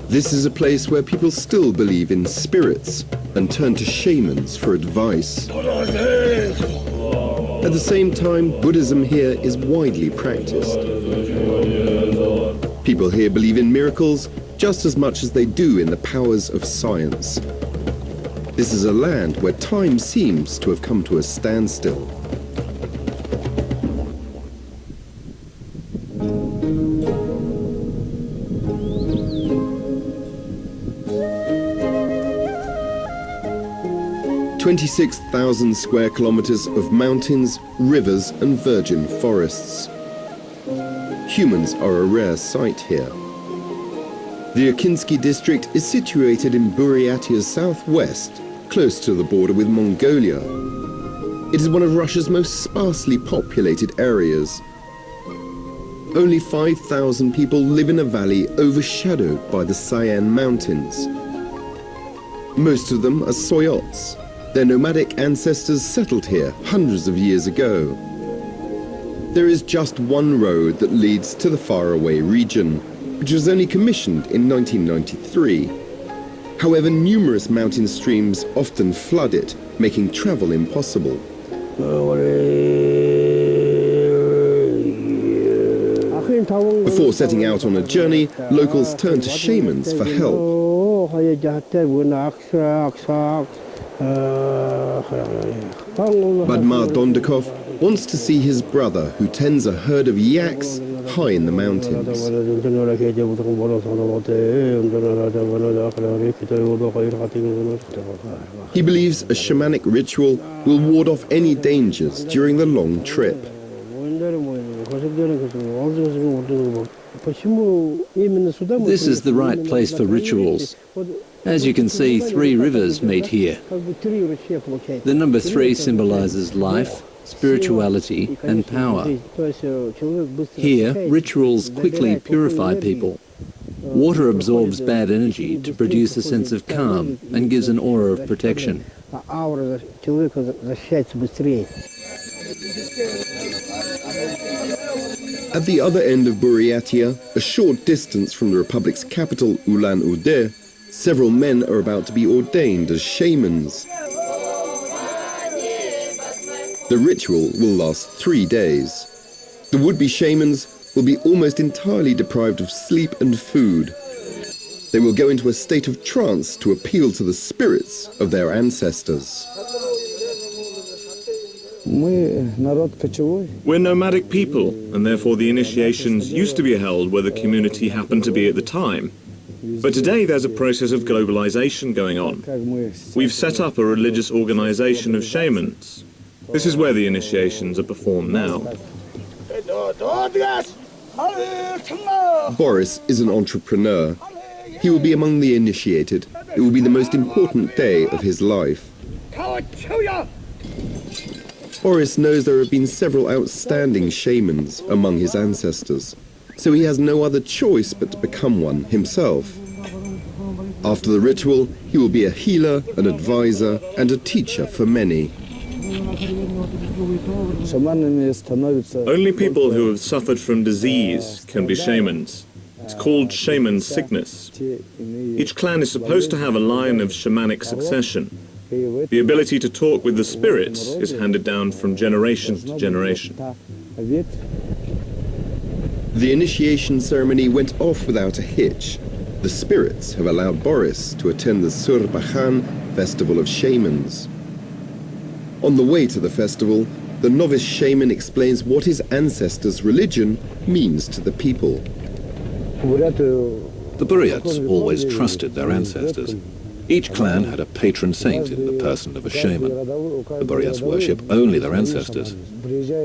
This is a place where people still believe in spirits and turn to shamans for advice. At the same time, Buddhism here is widely practiced. People here believe in miracles just as much as they do in the powers of science. This is a land where time seems to have come to a standstill. "26,000 square kilometers of mountains, rivers and virgin forests. Humans are a rare sight here. The Okinsky District is situated in Buryatia's southwest, close to the border with Mongolia. It is one of Russia's most sparsely populated areas. Only 5,000 people live in a valley overshadowed by the Sayan Mountains. Most of them are Soyots. Their nomadic ancestors settled here hundreds of years ago. There is just one road that leads to the faraway region, which was only commissioned in 1993. However, numerous mountain streams often flood it, making travel impossible. Before setting out on a journey, locals turn to shamans for help. Badmar Dondakov wants to see his brother, who tends a herd of yaks high in the mountains. He believes a shamanic ritual will ward off any dangers during the long trip. This is the right place for rituals. As you can see, 3 rivers meet here. The number 3 symbolizes life, spirituality and power. Here, rituals quickly purify people. Water absorbs bad energy to produce a sense of calm and gives an aura of protection. At the other end of Buryatia, a short distance from the republic's capital, Ulan-Ude, several men are about to be ordained as shamans. The ritual will last 3 days. The would-be shamans will be almost entirely deprived of sleep and food. They will go into a state of trance to appeal to the spirits of their ancestors. We're nomadic people, and therefore the initiations used to be held where the community happened to be at the time. But today there's a process of globalization going on. We've set up a religious organization of shamans. This is where the initiations are performed now. Boris is an entrepreneur. He will be among the initiated. It will be the most important day of his life. Boris knows there have been several outstanding shamans among his ancestors, so he has no other choice but to become one himself. After the ritual, he will be a healer, an advisor, and a teacher for many. Only people who have suffered from disease can be shamans. It's called shaman sickness. Each clan is supposed to have a line of shamanic succession. The ability to talk with the spirits is handed down from generation to generation. The initiation ceremony went off without a hitch. The spirits have allowed Boris to attend the Surbakhan festival of shamans. On the way to the festival, the novice shaman explains what his ancestors' religion means to the people. The Buryats always trusted their ancestors. Each clan had a patron saint in the person of a shaman. The Buryats worship only their ancestors.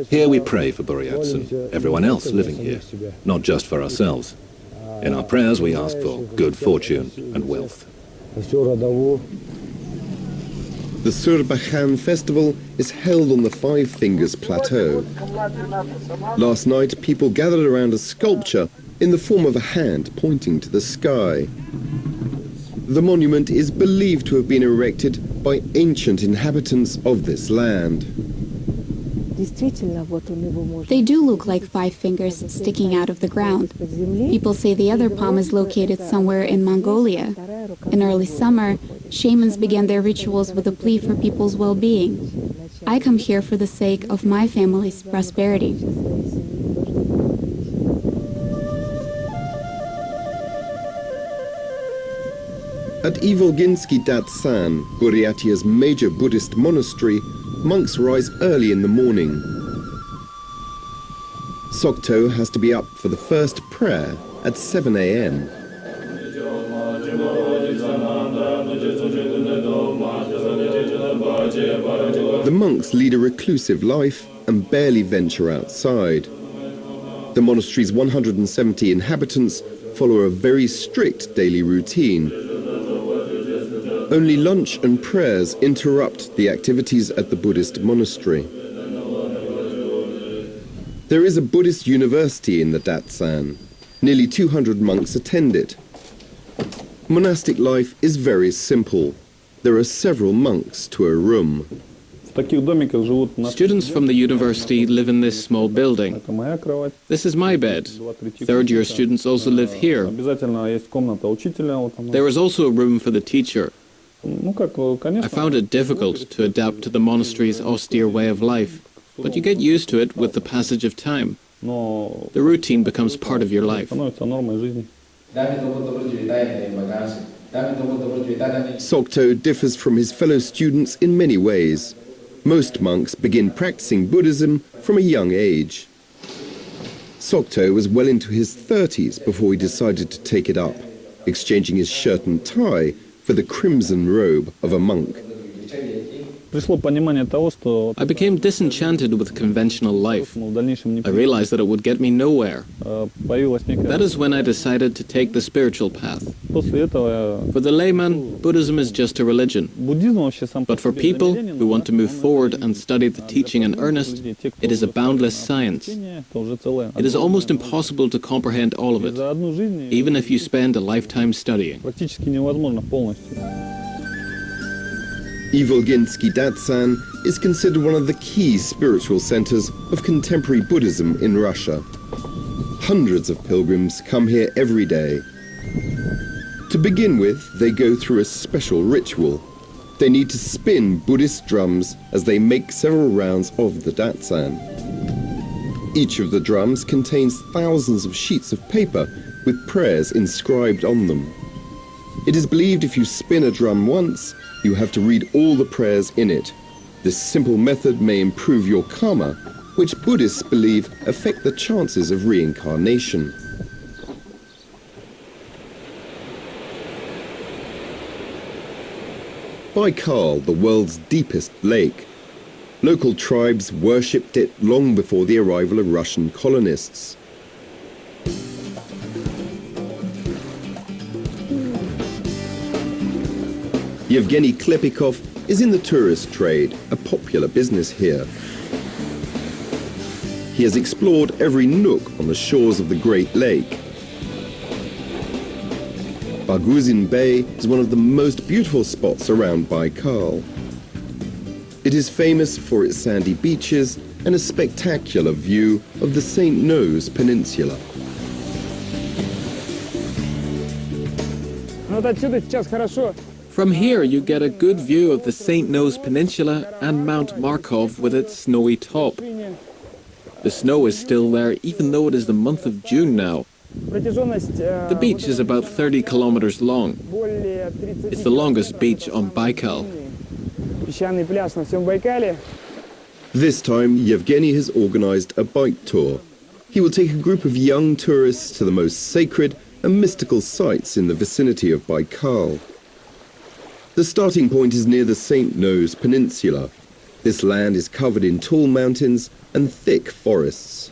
Here we pray for Buryats and everyone else living here, not just for ourselves. In our prayers we ask for good fortune and wealth. The Surbakhan festival is held on the Five Fingers Plateau. Last night, people gathered around a sculpture in the form of a hand pointing to the sky. The monument is believed to have been erected by ancient inhabitants of this land. They do look like 5 fingers sticking out of the ground. People say the other palm is located somewhere in Mongolia. In early summer, shamans began their rituals with a plea for people's well-being. I come here for the sake of my family's prosperity. At Ivolginsky Datsan, Buryatia's major Buddhist monastery, monks rise early in the morning. Sokto has to be up for the first prayer at 7 a.m. The monks lead a reclusive life and barely venture outside. The monastery's 170 inhabitants follow a very strict daily routine. Only lunch and prayers interrupt the activities at the Buddhist monastery. There is a Buddhist university in the Datsan. Nearly 200 monks attend it. Monastic life is very simple. There are several monks to a room. Students from the university live in this small building. This is my bed. Third-year students also live here. There is also a room for the teacher. I found it difficult to adapt to the monastery's austere way of life, but you get used to it with the passage of time. The routine becomes part of your life. Sokto differs from his fellow students in many ways. Most monks begin practicing Buddhism from a young age. Sokto was well into his 30s before he decided to take it up, exchanging his shirt and tie for the crimson robe of a monk. I became disenchanted with conventional life. I realized that it would get me nowhere. That is when I decided to take the spiritual path. For the layman, Buddhism is just a religion. But for people who want to move forward and study the teaching in earnest, it is a boundless science. It is almost impossible to comprehend all of it, even if you spend a lifetime studying. Ivolginsky Datsan is considered one of the key spiritual centers of contemporary Buddhism in Russia. Hundreds of pilgrims come here every day. To begin with, they go through a special ritual. They need to spin Buddhist drums as they make several rounds of the Datsan. Each of the drums contains thousands of sheets of paper with prayers inscribed on them. It is believed if you spin a drum once, you have to read all the prayers in it. This simple method may improve your karma, which Buddhists believe affect the chances of reincarnation. Baikal, the world's deepest lake. Local tribes worshipped it long before the arrival of Russian colonists. Yevgeny Klepikov is in the tourist trade, a popular business here. He has explored every nook on the shores of the Great Lake. Baghuzin Bay is one of the most beautiful spots around Baikal. It is famous for its sandy beaches and a spectacular view of the St. Nose Peninsula. From here, you get a good view of the St. Nose Peninsula and Mount Markov with its snowy top. The snow is still there, even though it is the month of June now. The beach is about 30 kilometers long. It's the longest beach on Baikal. This time, Yevgeny has organized a bike tour. He will take a group of young tourists to the most sacred and mystical sites in the vicinity of Baikal. The starting point is near the St. Nose Peninsula. This land is covered in tall mountains and thick forests.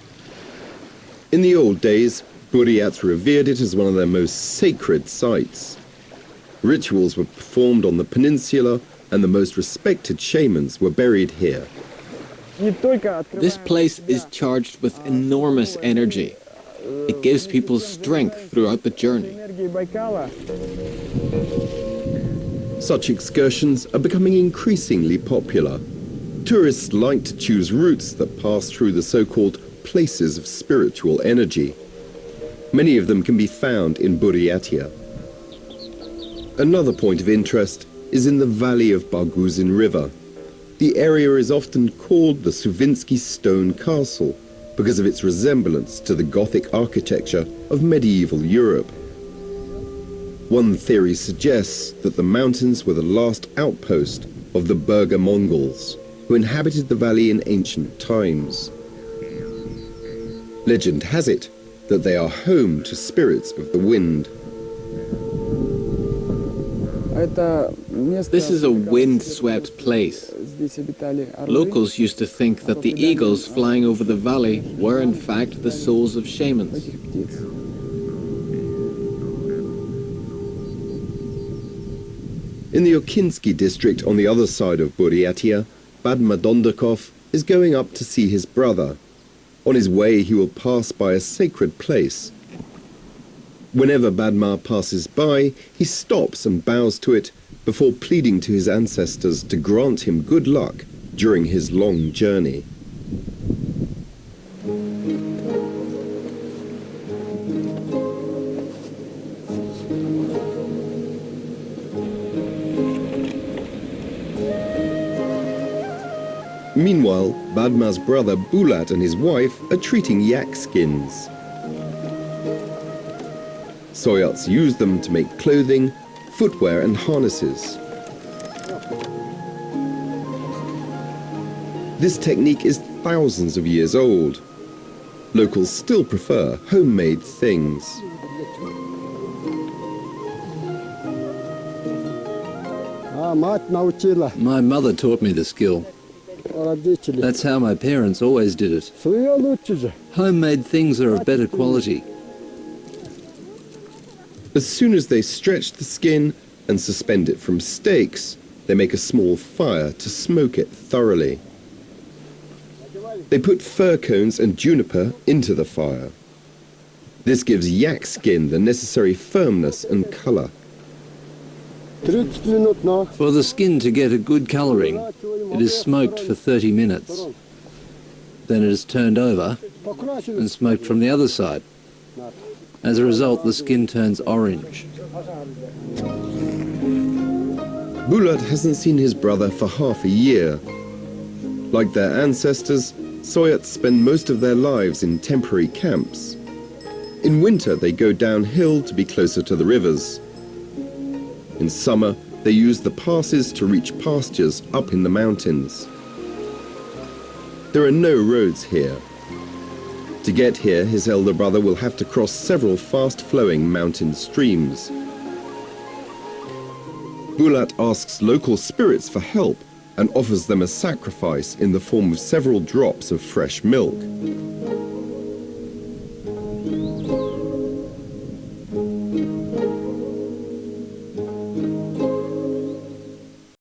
In the old days, Buryats revered it as one of their most sacred sites. Rituals were performed on the peninsula, and the most respected shamans were buried here. This place is charged with enormous energy. It gives people strength throughout the journey. Such excursions are becoming increasingly popular. Tourists like to choose routes that pass through the so-called places of spiritual energy. Many of them can be found in Buryatia. Another point of interest is in the valley of Baghuzin River. The area is often called the Suvinsky Stone Castle because of its resemblance to the Gothic architecture of medieval Europe. One theory suggests that the mountains were the last outpost of the Burger Mongols, who inhabited the valley in ancient times. Legend has it that they are home to spirits of the wind. This is a wind-swept place. Locals used to think that the eagles flying over the valley were in fact the souls of shamans. In the Okinsky District on the other side of Buryatia, Badma Dondakov is going up to see his brother. On his way, he will pass by a sacred place. Whenever Badma passes by, he stops and bows to it before pleading to his ancestors to grant him good luck during his long journey. Meanwhile, Badma's brother Bulat and his wife are treating yak skins. Soyots use them to make clothing, footwear and harnesses. This technique is thousands of years old. Locals still prefer homemade things. My mother taught me the skill. That's how my parents always did it. Homemade things are of better quality. As soon as they stretch the skin and suspend it from stakes, they make a small fire to smoke it thoroughly. They put fir cones and juniper into the fire. This gives yak skin the necessary firmness and color. For the skin to get a good coloring, it is smoked for 30 minutes. Then it is turned over and smoked from the other side. As a result, the skin turns orange. Bulat hasn't seen his brother for half a year. Like their ancestors, Soyots spend most of their lives in temporary camps. In winter, they go downhill to be closer to the rivers. In summer, they use the passes to reach pastures up in the mountains. There are no roads here. To get here, his elder brother will have to cross several fast-flowing mountain streams. Bulat asks local spirits for help and offers them a sacrifice in the form of several drops of fresh milk.